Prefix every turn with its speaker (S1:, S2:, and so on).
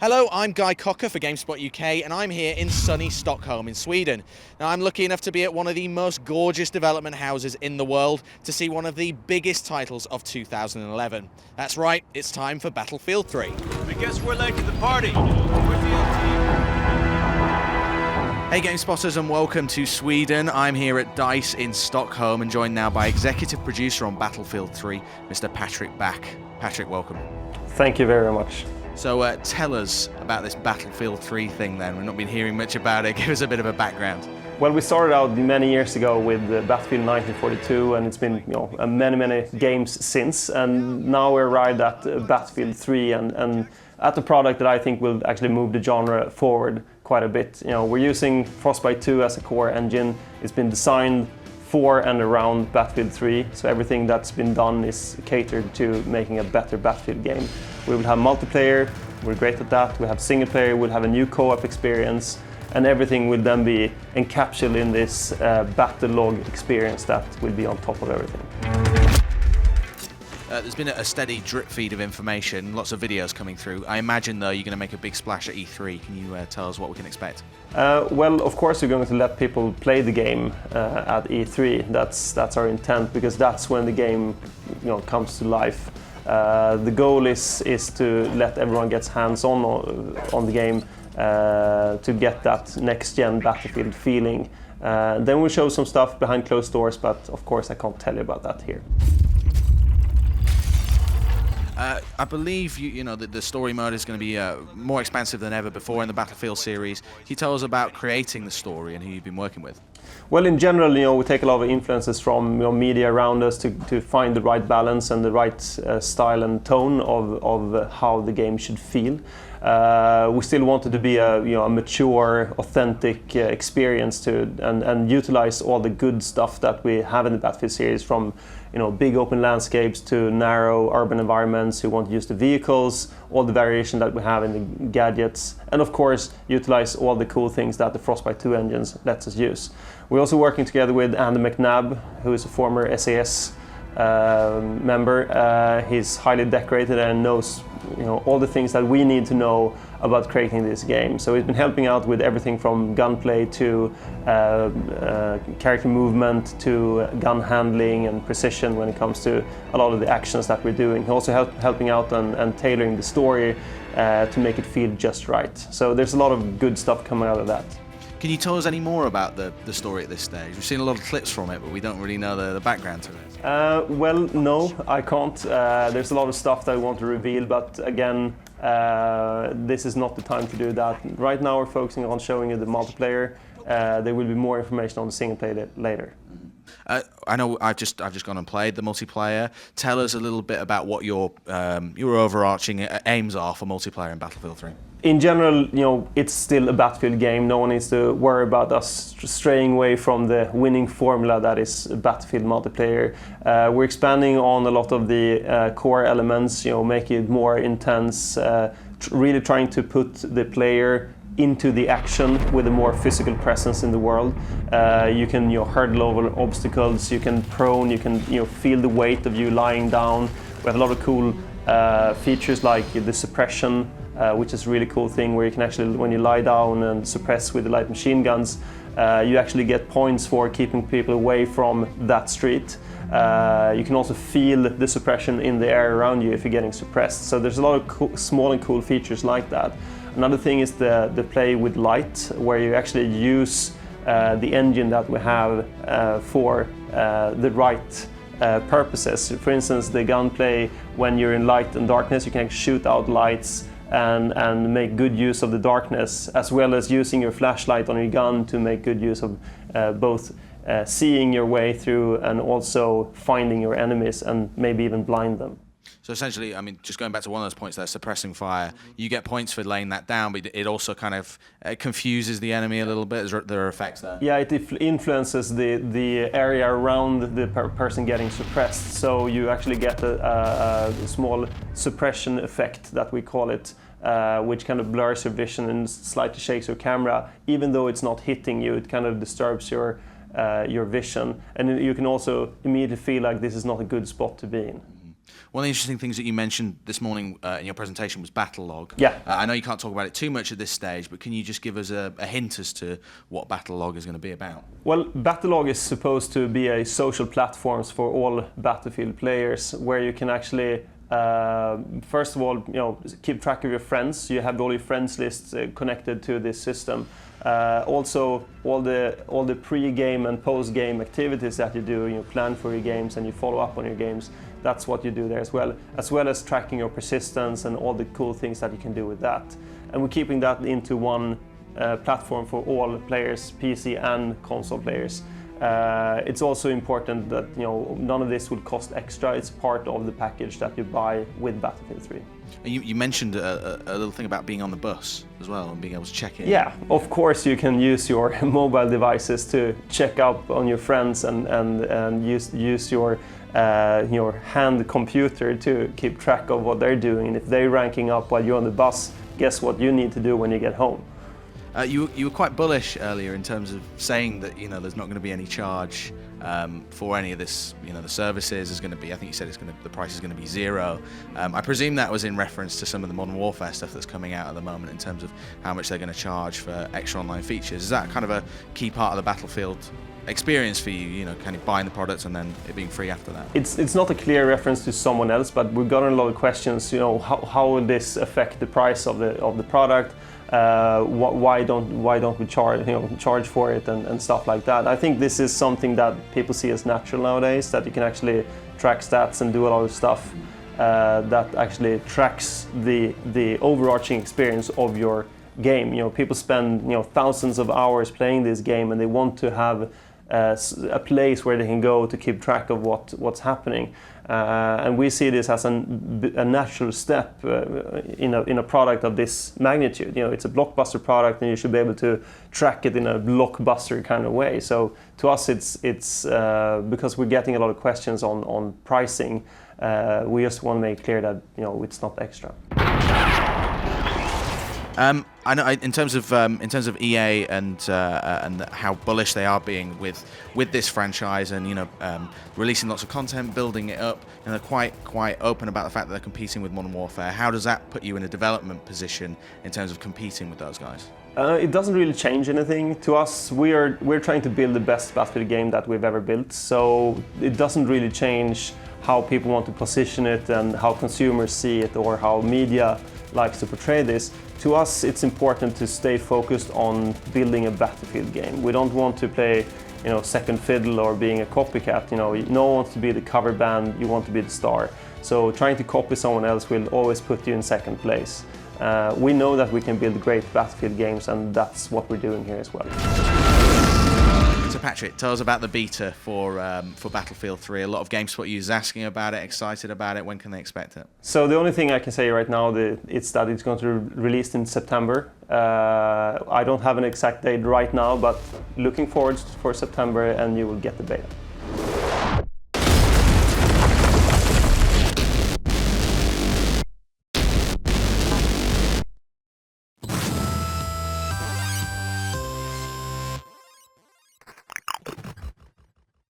S1: Hello, I'm Guy Cocker for GameSpot UK, and I'm here in sunny Stockholm in Sweden. Now, I'm lucky enough to be at one of the most gorgeous development houses in the world to see one of the biggest titles of 2011. That's right, it's time for Battlefield 3.
S2: I guess we're late to the party. We're the team.
S1: Hey GameSpotters, and welcome to Sweden. I'm here at DICE in Stockholm and joined now by Executive Producer on Battlefield 3, Mr. Patrick Bach. Patrick, welcome.
S3: Thank you very much.
S1: So tell us about this Battlefield 3 thing then. We've not been hearing much about it. Give us a bit of a background.
S3: Well, we started out many years ago with Battlefield 1942, and it's been many games since. And now we arrived at Battlefield 3 and at the product that I think will actually move the genre forward quite a bit. We're using Frostbite 2 as a core engine. It's been designed for and around Battlefield 3, so everything that's been done is catered to making a better Battlefield game. We will have multiplayer, we're great at that. We have single player, we'll have a new co-op experience, and everything will then be encapsulated in this battle log experience that will be on top of everything.
S1: There's been a steady drip feed of information, lots of videos coming through. I imagine, though, you're going to make a big splash at E3. Can you tell us what we can expect?
S3: Well, of course, we're going to let people play the game at E3. That's our intent, because that's when the game comes to life. The goal is to let everyone get hands-on on the game to get that next-gen Battlefield feeling. Then we'll show some stuff behind closed doors, but of course I can't tell you about that here.
S1: I believe that the story mode is going to be more expansive than ever before in the Battlefield series. Can you tell us about creating the story and who you've been working with?
S3: Well, in general, we take a lot of influences from media around us to find the right balance and the right style and tone of how the game should feel. We still want it to be a mature, authentic experience and utilize all the good stuff that we have in the Battlefield series, from big open landscapes to narrow urban environments. We want to use the vehicles, all the variation that we have in the gadgets, and of course utilize all the cool things that the Frostbite 2 engines lets us use. We're also working together with Andy McNabb, who is a former SAS member. He's highly decorated and knows all the things that we need to know about creating this game. So he's been helping out with everything from gunplay to character movement to gun handling and precision when it comes to a lot of the actions that we're doing. He's also helping out and tailoring the story to make it feel just right. So there's a lot of good stuff coming out of that.
S1: Can you tell us any more about the story at this stage? We've seen a lot of clips from it, but we don't really know the background to it.
S3: Well, no, I can't. There's a lot of stuff that I want to reveal, but again, this is not the time to do that. Right now we're focusing on showing you the multiplayer. There will be more information on the single player later.
S1: I know I've just gone and played the multiplayer. Tell us a little bit about what your overarching aims are for multiplayer in Battlefield 3.
S3: In general, it's still a Battlefield game. No one needs to worry about us straying away from the winning formula that is Battlefield multiplayer. We're expanding on a lot of the core elements, making it more intense, really trying to put the player into the action with a more physical presence in the world. You can hurdle over obstacles, you can prone, you can feel the weight of you lying down. We have a lot of cool features like the suppression, which is a really cool thing where you can actually, when you lie down and suppress with the light machine guns, you actually get points for keeping people away from that street. You can also feel the suppression in the air around you if you're getting suppressed. So there's a lot of small and cool features like that. Another thing is the play with light, where you actually use the engine that we have for the right purposes. For instance, the gunplay, when you're in light and darkness, you can shoot out lights and make good use of the darkness, as well as using your flashlight on your gun to make good use of both seeing your way through and also finding your enemies and maybe even blind them.
S1: So essentially, just going back to one of those points there, suppressing fire, you get points for laying that down, but it also kind of confuses the enemy a little bit. There are effects there.
S3: Yeah, it influences the area around the person getting suppressed. So you actually get a small suppression effect, that we call it, which kind of blurs your vision and slightly shakes your camera. Even though it's not hitting you, it kind of disturbs your vision. And you can also immediately feel like this is not a good spot to be in.
S1: One of the interesting things that you mentioned this morning in your presentation was battle log.
S3: Yeah.
S1: I know you can't talk about it too much at this stage, but can you just give us a hint as to what battle log is going to be about?
S3: Well, Battlelog is supposed to be a social platform for all Battlefield players, where you can actually, first of all, keep track of your friends. You have all your friends lists connected to this system. Also, all the pre-game and post-game activities that you do, you plan for your games and you follow up on your games. That's what you do there as well as tracking your persistence and all the cool things that you can do with that. And we're keeping that into one platform for all players, PC and console players. It's also important that none of this will cost extra. It's part of the package that you buy with Battlefield 3.
S1: You mentioned a little thing about being on the bus as well and being able to check in.
S3: Yeah, of course you can use your mobile devices to check up on your friends and use your hand computer to keep track of what they're doing. And if they're ranking up while you're on the bus, guess what you need to do when you get home?
S1: You were quite bullish earlier in terms of saying that there's not going to be any charge for any of this. The services is going to be. I think you said the price is going to be zero. I presume that was in reference to some of the Modern Warfare stuff that's coming out at the moment in terms of how much they're going to charge for extra online features. Is that kind of a key part of the Battlefield experience for you? Kind of buying the products and then it being free after that.
S3: It's not a clear reference to someone else, but we've gotten a lot of questions. How will this affect the price of the product? Why don't we charge for it and stuff like that? I think this is something that people see as natural nowadays, that you can actually track stats and do a lot of stuff that actually tracks the overarching experience of your game. People spend thousands of hours playing this game, and they want to have a place where they can go to keep track of what's happening. And we see this as a natural step in a product of this magnitude. It's a blockbuster product, and you should be able to track it in a blockbuster kind of way. So to us, it's because we're getting a lot of questions on pricing. We just want to make clear that it's not extra.
S1: I know in terms of EA and how bullish they are being with this franchise and releasing lots of content, building it up, and they're quite open about the fact that they're competing with Modern Warfare. How does that put you in a development position in terms of competing with those guys?
S3: It doesn't really change anything to us. We're trying to build the best Battlefield game that we've ever built, so it doesn't really change how people want to position it and how consumers see it or how media likes to portray this. To us, it's important to stay focused on building a Battlefield game. We don't want to play, second fiddle or being a copycat. No one wants to be the cover band. You want to be the star. So trying to copy someone else will always put you in second place. We know that we can build great Battlefield games, and that's what we're doing here as well.
S1: So Patrick, tell us about the beta for Battlefield 3. A lot of GameSpot users asking about it, excited about it. When can they expect it?
S3: So the only thing I can say right now is that it's going to be released in September. I don't have an exact date right now, but looking forward for September, and you will get the beta.